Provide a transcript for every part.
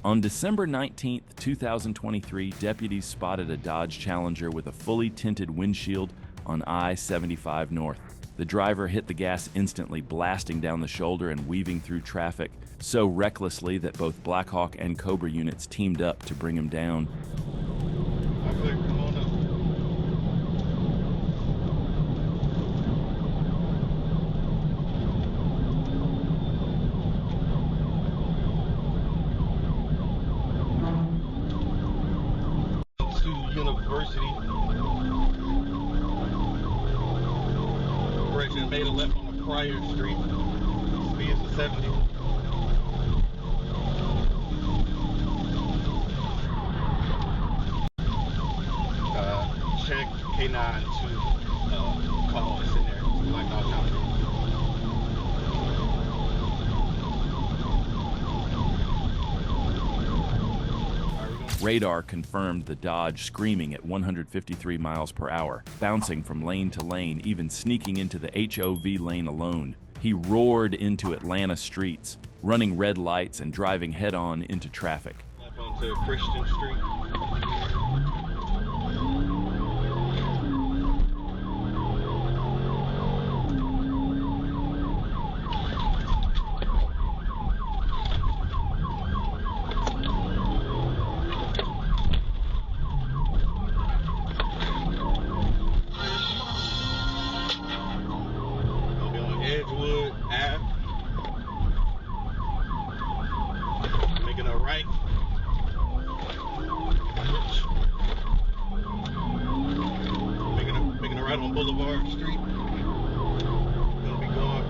On December 19, 2023, deputies spotted a Dodge Challenger with a fully tinted windshield on I-75 North. The driver hit the gas instantly, blasting down the shoulder and weaving through traffic so recklessly that both Blackhawk and Cobra units teamed up to bring him down. University. Correction, made a left on a prior street. Speed is 70. Check K9 to call us in there. Like all time. Radar confirmed the Dodge screaming at 153 miles per hour, bouncing from lane to lane, even sneaking into the HOV lane alone. He roared into Atlanta streets, running red lights and driving head-on into traffic. Up onto Christian Street. Making a right. Making a right on Boulevard Street. Gonna be going.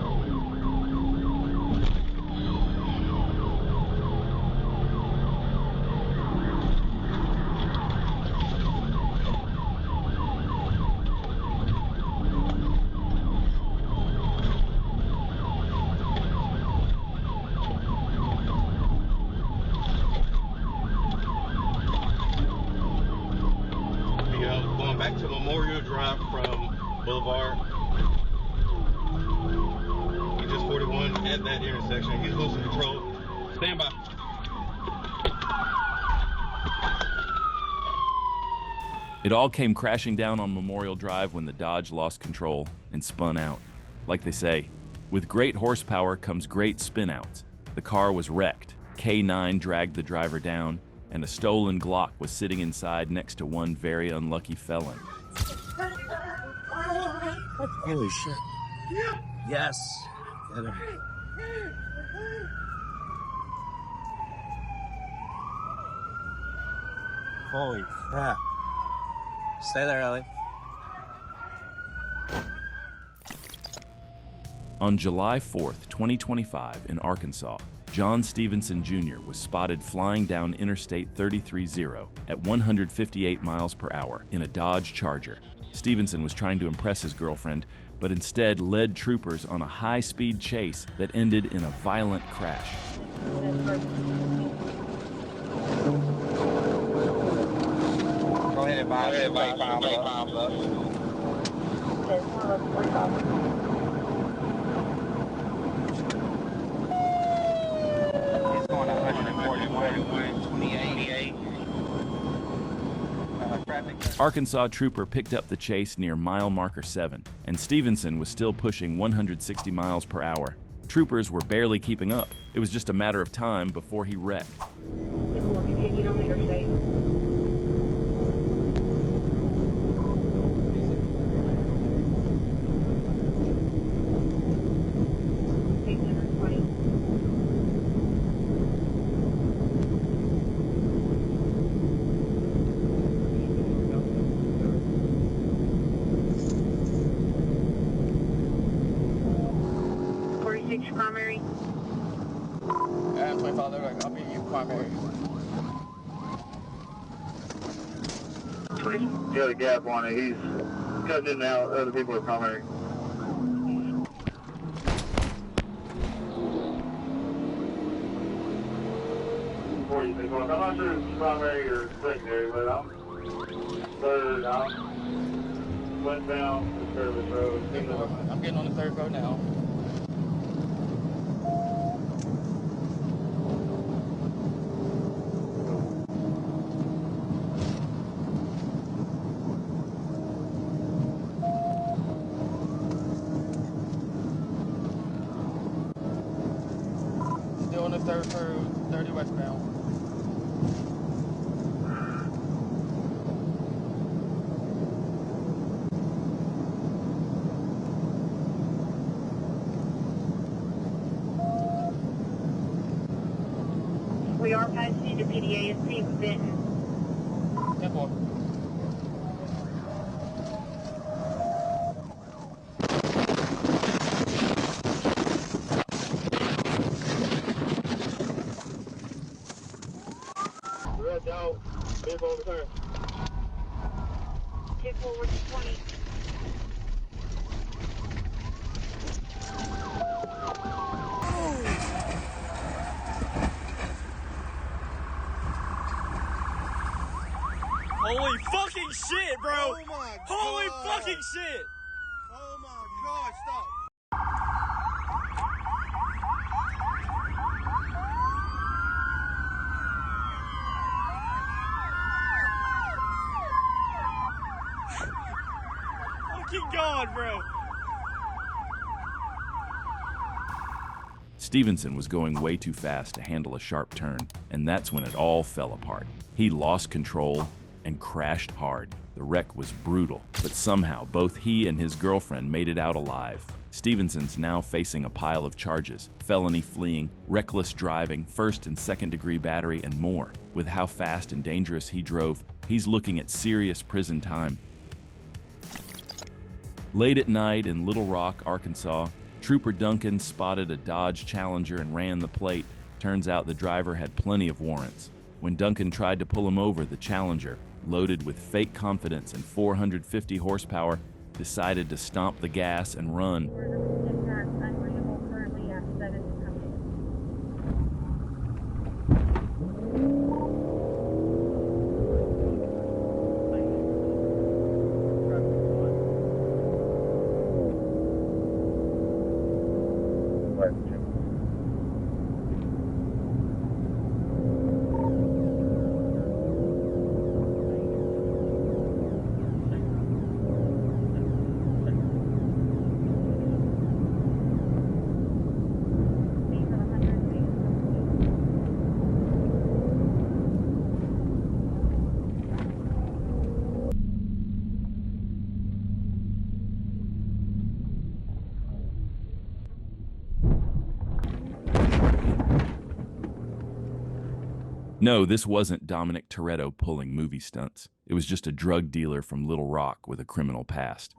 Back to Memorial Drive from Boulevard. He just 41 at that intersection. He's losing control. Stand by. It all came crashing down on Memorial Drive when the Dodge lost control and spun out. Like they say, with great horsepower comes great spinouts. The car was wrecked. K9 dragged the driver down, and a stolen Glock was sitting inside next to one very unlucky felon. Holy shit. Yes. Get him. Holy crap. Stay there, Ellie. On July 4th, 2025, in Arkansas, John Stevenson Jr. was spotted flying down Interstate 330 at 158 miles per hour in a Dodge Charger. Stevenson was trying to impress his girlfriend, but instead led troopers on a high-speed chase that ended in a violent crash. Go ahead, Bob. Arkansas trooper picked up the chase near mile marker 7, and Stevenson was still pushing 160 miles per hour. Troopers were barely keeping up. It was just a matter of time before he wrecked. Primary. I'm 25, I'll be you primary. Got a gap on it. He's cutting in and out. Other people are primary. I'm not sure if it's primary or secondary, but I'm third. I'm westbound to Service Road. I'm getting on the third road now. on the 3rd through 30 westbound. We are passing to PDA and Steve Benton. 10-4. Red dog, big over there. 10 forward to 20. Holy fucking shit, bro! Oh my Holy God. fucking shit! Oh my God, stop. Fucking God, bro! Stevenson was going way too fast to handle a sharp turn, and that's when it all fell apart. He lost control and crashed hard. The wreck was brutal, but somehow both he and his girlfriend made it out alive. Stevenson's now facing a pile of charges: felony fleeing, reckless driving, first and second degree battery, and more. With how fast and dangerous he drove, he's looking at serious prison time. Late at night in Little Rock, Arkansas, Trooper Duncan spotted a Dodge Challenger and ran the plate. Turns out the driver had plenty of warrants. When Duncan tried to pull him over, the Challenger, loaded with fake confidence and 450 horsepower, decided to stomp the gas and run. Unreadable currently at 7 coming. No, this wasn't Dominic Toretto pulling movie stunts. It was just a drug dealer from Little Rock with a criminal past.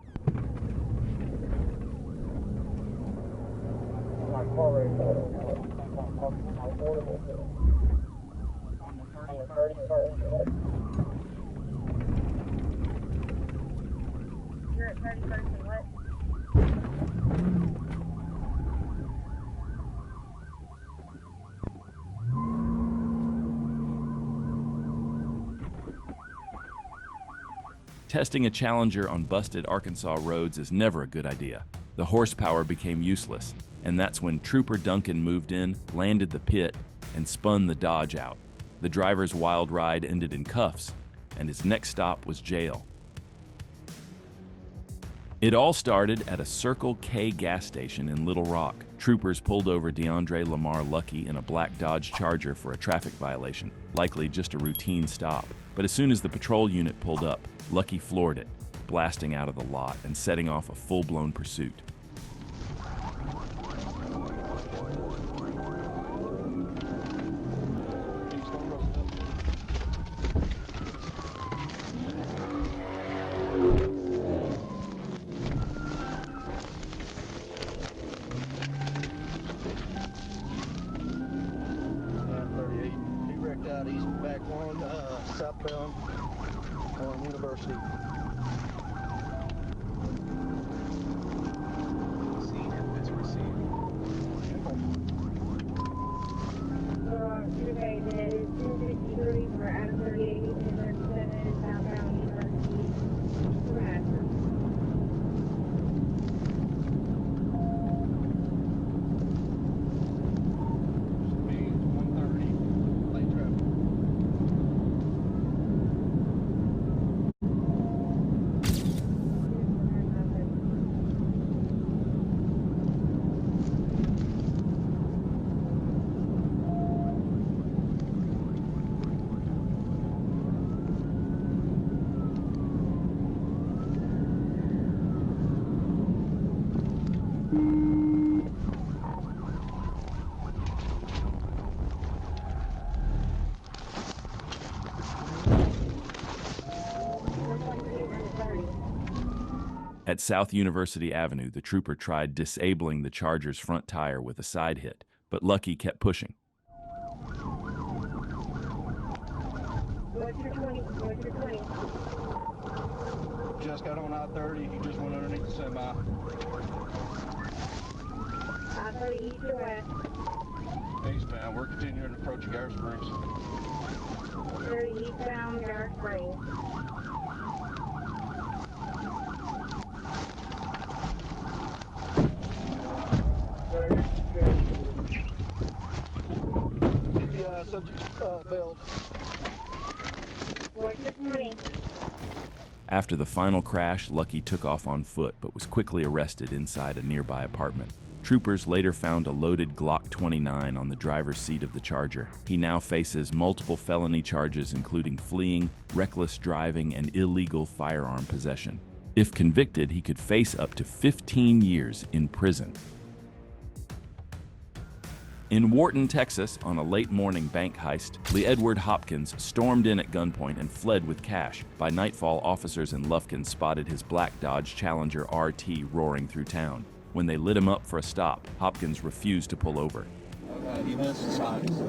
You're at 31st and what? Testing a Challenger on busted Arkansas roads is never a good idea. The horsepower became useless, and that's when Trooper Duncan moved in, landed the pit, and spun the Dodge out. The driver's wild ride ended in cuffs, and his next stop was jail. It all started at a Circle K gas station in Little Rock. Troopers pulled over DeAndre Lamar Lucky in a black Dodge Charger for a traffic violation, likely just a routine stop. But as soon as the patrol unit pulled up, Lucky floored it, blasting out of the lot and setting off a full-blown pursuit. Out east back one, southbound on University. Okay, then it is 263 for Adam 38 and 37 southbound University. At South University Avenue, the trooper tried disabling the Charger's front tire with a side hit, but Lucky kept pushing. What's your 20? What's your 20? Just got on I-30. He just went underneath the semi. I-30 east or west? Eastbound. We're continuing to approach Garrett Springs. 30 eastbound, Garrett Springs. Yeah, subject bailed. What's your 20? After the final crash, Lucky took off on foot but was quickly arrested inside a nearby apartment. Troopers later found a loaded Glock 29 on the driver's seat of the Charger. He now faces multiple felony charges including fleeing, reckless driving, and illegal firearm possession. If convicted, he could face up to 15 years in prison. In Wharton, Texas, on a late morning bank heist, Lee Edward Hopkins stormed in at gunpoint and fled with cash. By nightfall, officers in Lufkin spotted his black Dodge Challenger RT roaring through town. When they lit him up for a stop, Hopkins refused to pull over. Okay, you missed the signs.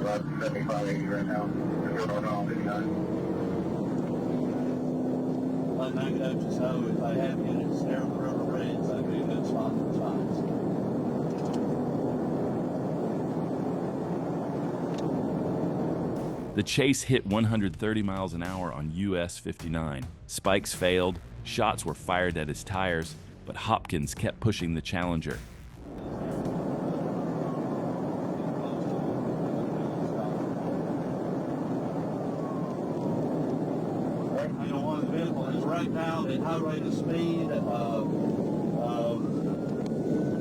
About 75, 80 right now. We're going on 59. Like negative, so if I have units there on the River Bridge, I'd be a good spot for the signs. The chase hit 130 miles an hour on US 59. Spikes failed, shots were fired at his tires, but Hopkins kept pushing the Challenger. Right now at high rate of speed,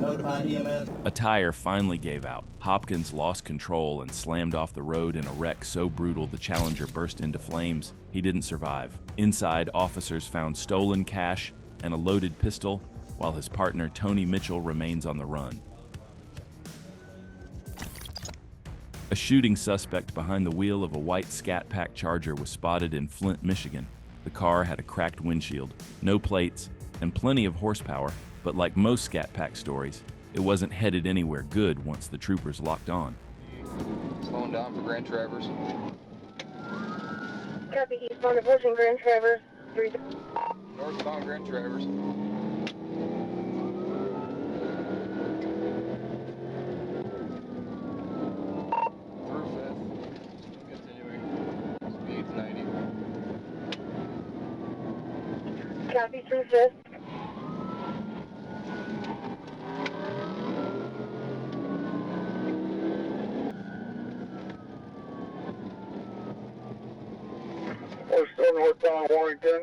notified EMS. A tire finally gave out. Hopkins lost control and slammed off the road in a wreck so brutal the Challenger burst into flames. He didn't survive. Inside, officers found stolen cash and a loaded pistol, while his partner Tony Mitchell remains on the run. A shooting suspect behind the wheel of a white Scat Pack Charger was spotted in Flint, Michigan. The car had a cracked windshield, no plates, and plenty of horsepower, but like most Scat Pack stories, it wasn't headed anywhere good once the troopers locked on. Slowing down for Grand Traverse. Copy, eastbound approaching Grand Traverse. 3. Northbound Grand Traverse. Through 5th. Continuing. Speed's 90. Copy, through 5th. We're still northbound Warrington.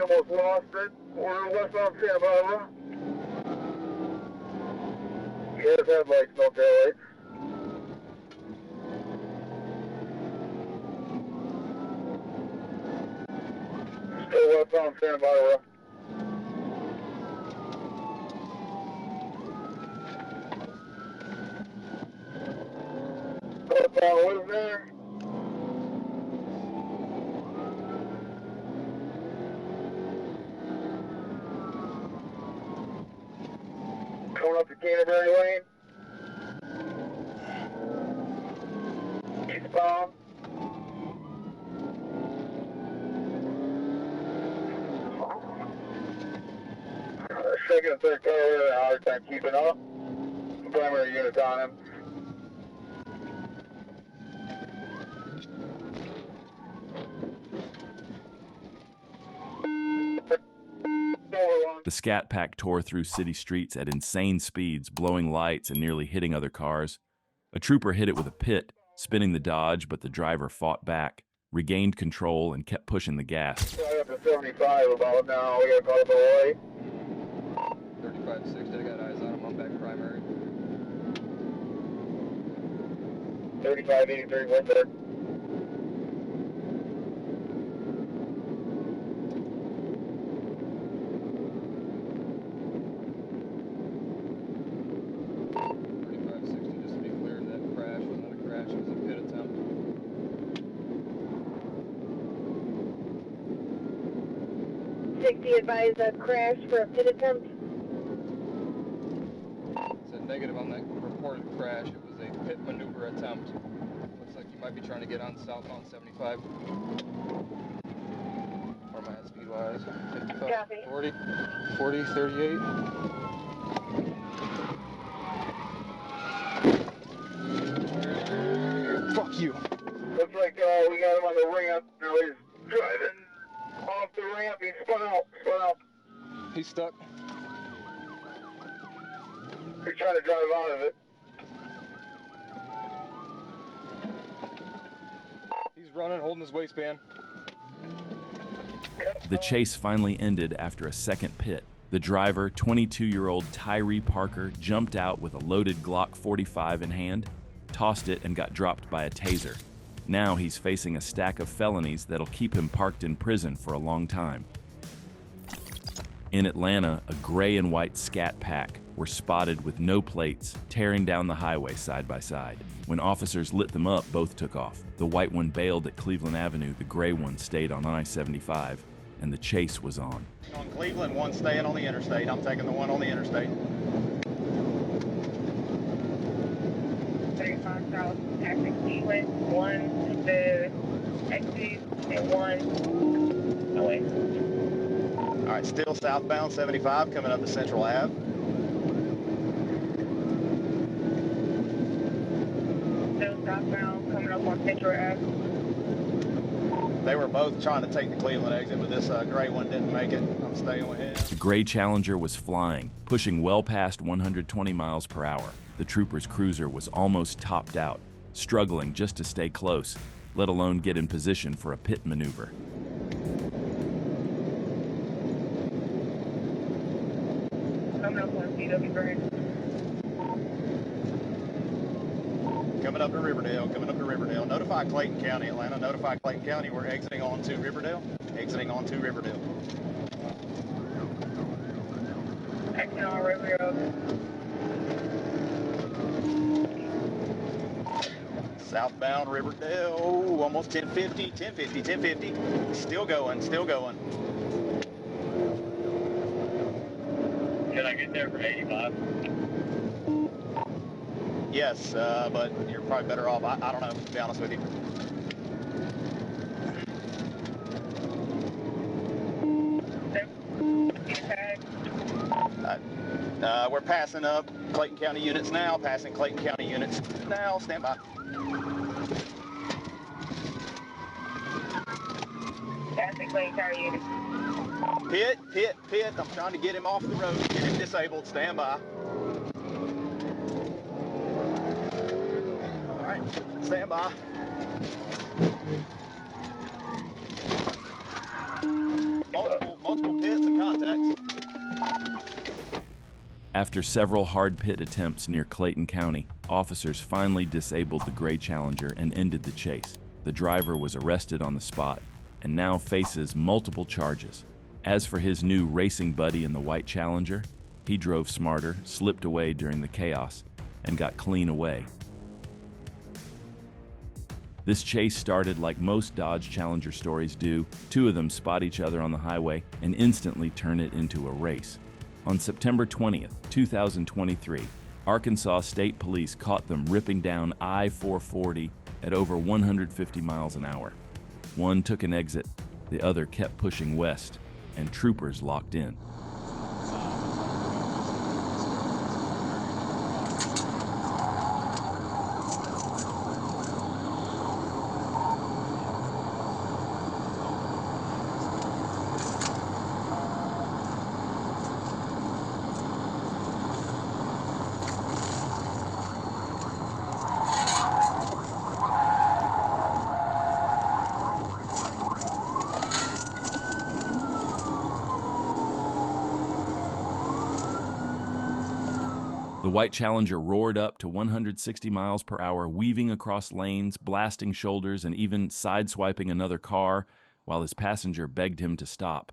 Almost lost it. We're westbound Santa Barbara. Here's headlights, no taillights. Still westbound Santa Barbara. Northbound Wisner. Coming up to Canterbury Lane. Eastbound. Second and third car, we're having a hard time keeping up. Primary units on him. The Scat Pack tore through city streets at insane speeds, blowing lights and nearly hitting other cars. A trooper hit it with a pit, spinning the Dodge, but the driver fought back, regained control, and kept pushing the gas. Up to 75 about now. We got caught up away. 35-60, I got eyes on him. I'm back primary. 3583 went there. 160 advised a crash for a pit attempt. It's a negative on that reported crash. It was a pit maneuver attempt. Looks like you might be trying to get on southbound 75. Or my speed wise. 55, Copy. 40, 40, 38. Fuck you. Looks like we got him on the ramp. Now he's driving off the ramp. He spun out. He's stuck. He's trying to drive out of it. He's running, holding his waistband. The chase finally ended after a second pit. The driver, 22-year-old Tyree Parker, jumped out with a loaded Glock 45 in hand, tossed it, and got dropped by a taser. Now he's facing a stack of felonies that'll keep him parked in prison for a long time. In Atlanta, a gray and white Scat Pack were spotted with no plates, tearing down the highway side by side. When officers lit them up, both took off. The white one bailed at Cleveland Avenue, the gray one stayed on I-75, and the chase was on. On Cleveland, one staying on the interstate. I'm taking the one on the interstate. 35 south, exit Cleveland, 1 to the exit, and 1 away. All right, still southbound 75 coming up to Central Ave. Still southbound, coming up on Central Ave. They were both trying to take the Cleveland exit, but this gray one didn't make it. I'm staying with him. The gray Challenger was flying, pushing well past 120 miles per hour. The trooper's cruiser was almost topped out, struggling just to stay close, let alone get in position for a pit maneuver. Coming up on CW Branch. Coming up to Riverdale, Notify Clayton County, Atlanta. Notify Clayton County. We're exiting onto Riverdale. Exiting onto Riverdale. Exit on Riverdale. Southbound Riverdale. Oh, almost 1050. Still going. Can I get there for 85? Yes, but you're probably better off. I don't know, to be honest with you. We're passing up Clayton County units now. Passing Clayton County units now. Stand by. Passing Clayton County unit. Pit. I'm trying to get him off the road. Get him disabled. Stand by. All right. Stand by. Multiple pits and contacts. After several hard pit attempts near Clayton County, officers finally disabled the gray Challenger and ended the chase. The driver was arrested on the spot and now faces multiple charges. As for his new racing buddy in the white Challenger, he drove smarter, slipped away during the chaos, and got clean away. This chase started like most Dodge Challenger stories do. Two of them spot each other on the highway and instantly turn it into a race. On September 20th, 2023, Arkansas State Police caught them ripping down I-440 at over 150 miles an hour. One took an exit, the other kept pushing west, and troopers locked in. The white Challenger roared up to 160 miles per hour, weaving across lanes, blasting shoulders, and even sideswiping another car while his passenger begged him to stop.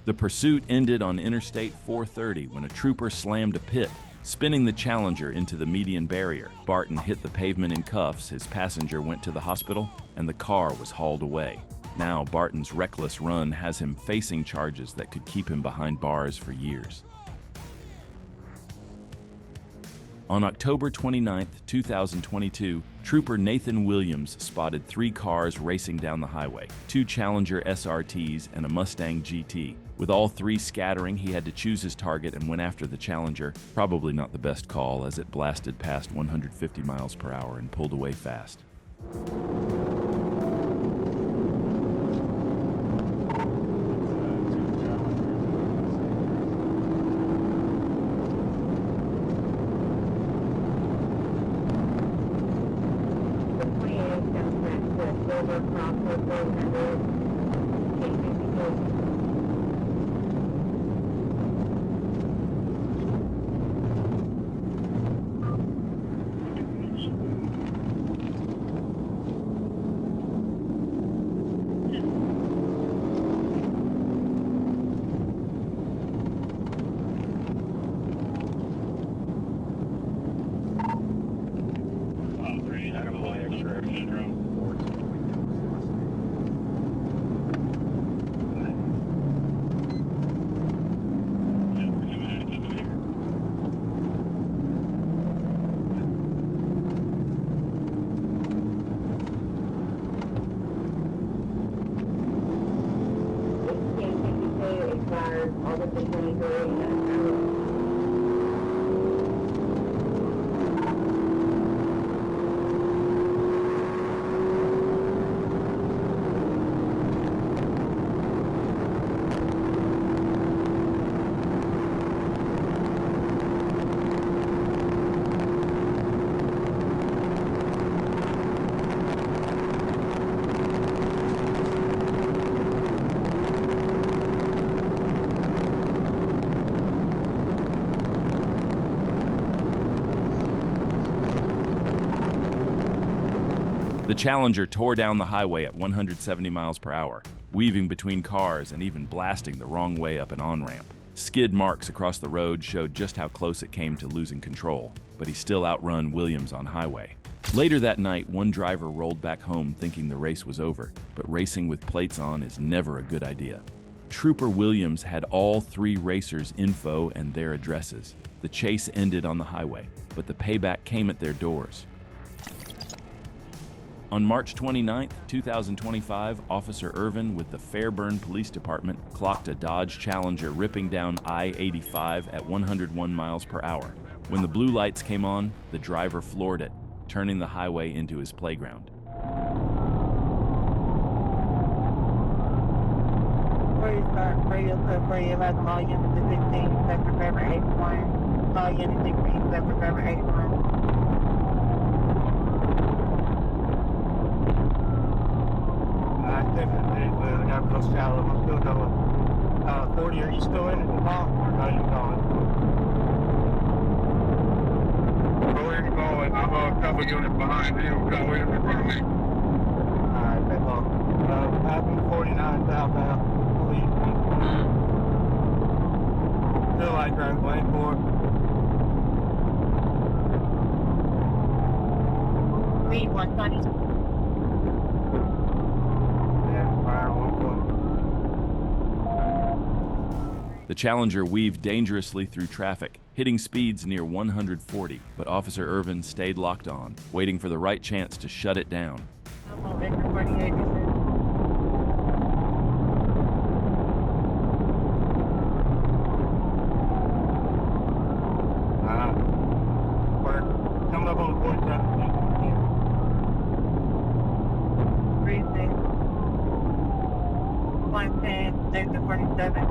The pursuit ended on Interstate 430 when a trooper slammed a pit, spinning the Challenger into the median barrier. Barton hit the pavement in cuffs, his passenger went to the hospital, and the car was hauled away. Now, Barton's reckless run has him facing charges that could keep him behind bars for years. On October 29, 2022, Trooper Nathan Williams spotted 3 cars racing down the highway, 2 Challenger SRTs and a Mustang GT. With all 3 scattering, he had to choose his target and went after the Challenger. Probably not the best call, as it blasted past 150 miles per hour and pulled away fast. The Challenger tore down the highway at 170 miles per hour, weaving between cars and even blasting the wrong way up an on-ramp. Skid marks across the road showed just how close it came to losing control, but he still outrun Williams on highway. Later that night, one driver rolled back home thinking the race was over, but racing with plates on is never a good idea. Trooper Williams had all 3 racers' info and their addresses. The chase ended on the highway, but the payback came at their doors. On March 29, 2025, Officer Irvin with the Fairburn Police Department clocked a Dodge Challenger ripping down I-85 at 101 miles per hour. When the blue lights came on, the driver floored it, turning the highway into his playground. Radio clear for you, last all units to 16, sector Forever 81, all units 16, sector Forever 81. Definitely, we got to go shallow. I'm still going. 40, are you still in it, Tom? Or are you going? Go ahead and go, and I'm a couple units behind you. Go in front of me. Alright, that's all. Avenue 49 southbound. Still light drive lane 4. 120. The Challenger weaved dangerously through traffic, hitting speeds near 140, but Officer Irvin stayed locked on, waiting for the right chance to shut it down. I'm on Victor 48. We're coming up on the 47. 36. 110, Victor 47.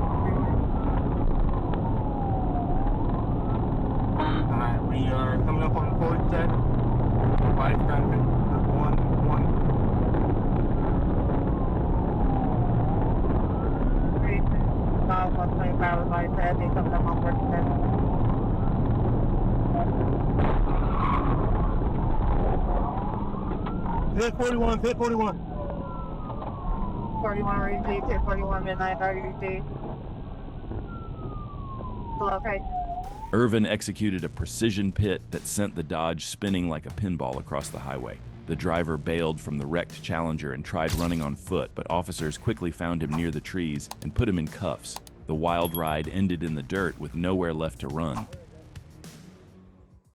Alright, we are coming up on the 47. 5 traffic. 1. 125 lights, I think coming up on 47. Hit 41, hit 41. 41 received, hit 41 midnight, 30 received. the location. Irvin executed a precision pit that sent the Dodge spinning like a pinball across the highway. The driver bailed from the wrecked Challenger and tried running on foot, but officers quickly found him near the trees and put him in cuffs. The wild ride ended in the dirt with nowhere left to run.